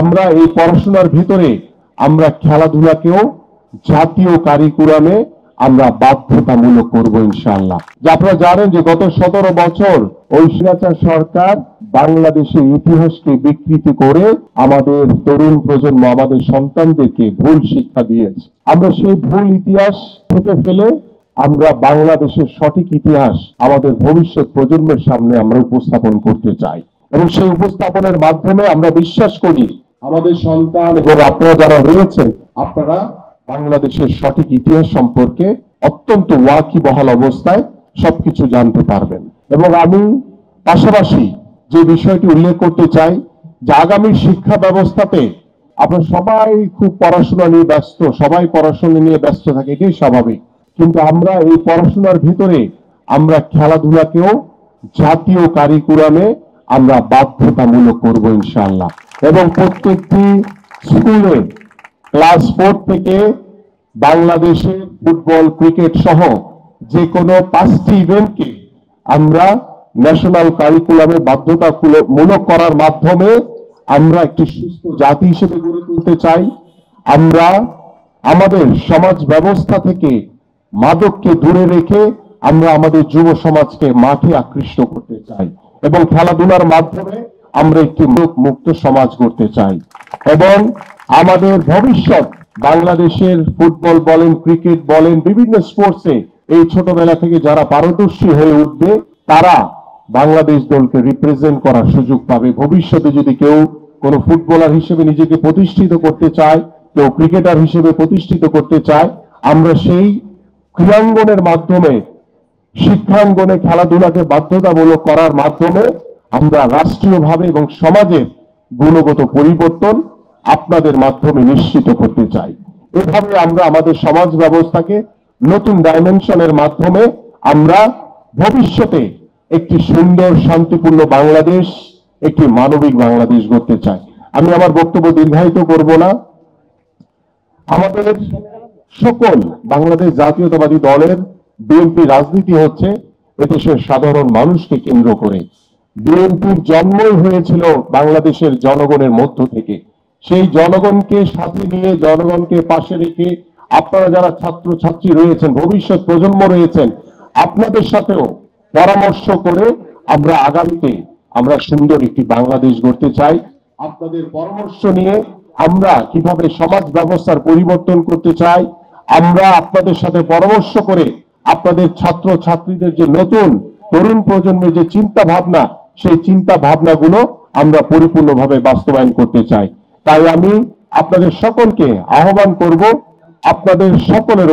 আমরা এই পড়াশোনার ভিতরে আমরা খেলাধুলাকেও জাতীয় কারিকুলামে আমরা বাধ্যতামূলক করব ইনশাআল্লাহ। যে আপনারা জানেন যে গত 17 বছর ওই স্বৈরাচার সরকার বাংলাদেশের ইতিহাসকে বিকৃতি করে আমাদের তরুণ প্রজন্ম, আমাদের সন্তানদেরকে ভুল শিক্ষা দিয়েছে। আমরা সেই ভুল ইতিহাস থেকে ফেলে আমরা বাংলাদেশের সঠিক ইতিহাস আমাদের ভবিষ্যৎ প্রজন্মের সামনে আমরা উপস্থাপন করতে চাই, এবং সেই উপস্থাপনের মাধ্যমে আমরা বিশ্বাস করি আমাদের সন্তান এবং আপনারা যারা রয়েছেন আপনারা বাংলাদেশের সঠিক ইতিহাস সম্পর্কে অত্যন্ত ওয়াকিবহাল অবস্থায় সবকিছু জানতে পারবেন। এবং আমি পাশাপাশি যে বিষয়টি উল্লেখ করতে চাই যে আগামী শিক্ষা ব্যবস্থাতে আমরা সবাই খুব পড়াশোনা নিয়ে ব্যস্ত, সবাই পড়াশোনা নিয়ে ব্যস্ত থাকে, এটাই স্বাভাবিক। কিন্তু আমরা এই পড়াশোনার ভিতরে আমরা খেলাধুলাকেও জাতীয় কারিকুলামে আমরা বাধ্যতামূলক করব ইনশাআল্লাহ। এবং প্রত্যেকটি স্কুলে ক্লাস 4 থেকে বাংলাদেশে ফুটবল, ক্রিকেট সহ যে কোনো 5টি ইভেন্টকে আমরা ন্যাশনাল কারিকুলামে বাধ্যতামূলক করার মাধ্যমে আমরা একটি সুস্থ জাতি হিসেবে গড়ে তুলতে চাই। আমরা আমাদের সমাজ ব্যবস্থা থেকে মাদককে দূরে রেখে আমরা আমাদের যুব সমাজকে মাঠে আকৃষ্ট করতে চাই, এবং খেলাধুলার মাধ্যমে আমরা একটি মুক্ত সমাজ গড়তে চাই। এবং আমাদের ভবিষ্যৎ বাংলাদেশের ফুটবল বলেন, ক্রিকেট বলেন, বিভিন্ন স্পোর্টসে এই ছোটবেলা থেকে যারা পারদর্শী হয়ে উঠবে তারা বাংলাদেশ দলকে রিপ্রেজেন্ট করার সুযোগ পাবে। ভবিষ্যতে যদি কেউ কোনো ফুটবলার হিসেবে নিজেকে প্রতিষ্ঠিত করতে চায়, কেউ ক্রিকেটার হিসেবে প্রতিষ্ঠিত করতে চায়, আমরা সেই ক্রীড়াঙ্গনের মাধ্যমে, শিক্ষাঙ্গনে খেলাধুলাকে বাধ্যতামূলক করার মাধ্যমে আমরা রাষ্ট্রীয়ভাবে এবং সমাজের গুণগত পরিবর্তন আপনাদের মাধ্যমে নিশ্চিত করতে চাই। এভাবে আমরা আমাদের সমাজ ব্যবস্থাকে নতুন ডাইমেনশনের মাধ্যমে আমরা ভবিষ্যতে একটি সুন্দর শান্তিপূর্ণ বাংলাদেশ, একটি মানবিক বাংলাদেশ গড়তে চাই। আমি আমার বক্তব্য দীর্ঘায়িত করব না। আমাদের সকল বাংলাদেশ জাতীয়তাবাদী দলের বিএনপি রাজনীতি হচ্ছে এদেশের সাধারণ মানুষকে কেন্দ্র করে। বিএনপির জন্মই হয়েছিল বাংলাদেশের জনগণের মধ্য থেকে। সেই জনগণকে সাথে নিয়ে, জনগণকে পাশে রেখে আপনারা যারা ছাত্র ছাত্রী রয়েছেন, ভবিষ্যৎ প্রজন্ম রয়েছেন, আপনাদের সাথেও পরামর্শ করে আমরা আগামীতে আমরা সুন্দর একটি বাংলাদেশ গড়তে চাই। আপনাদের পরামর্শ নিয়ে আমরা কিভাবে সমাজ ব্যবস্থার পরিবর্তন করতে চাই, আমরা আপনাদের সাথে পরামর্শ করে আপনাদের ছাত্র ছাত্রীদের যে নতুন তরুণ প্রজন্মের যে চিন্তা ভাবনা, সেই চিন্তা ভাবনাগুলো আমরা পরিপূর্ণভাবে বাস্তবায়ন করতে চাই। তাই আমি আপনাদের সকলকে আহ্বান করব, আপনাদের সকলের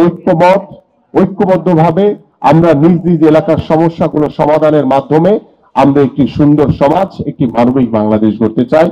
ঐক্যবদ্ধভাবে আমরা নিজ নিজ এলাকার সমস্যাগুলো সমাধানের মাধ্যমে আমরা একটি সুন্দর সমাজ, একটি মানবিক বাংলাদেশ গড়তে চাই।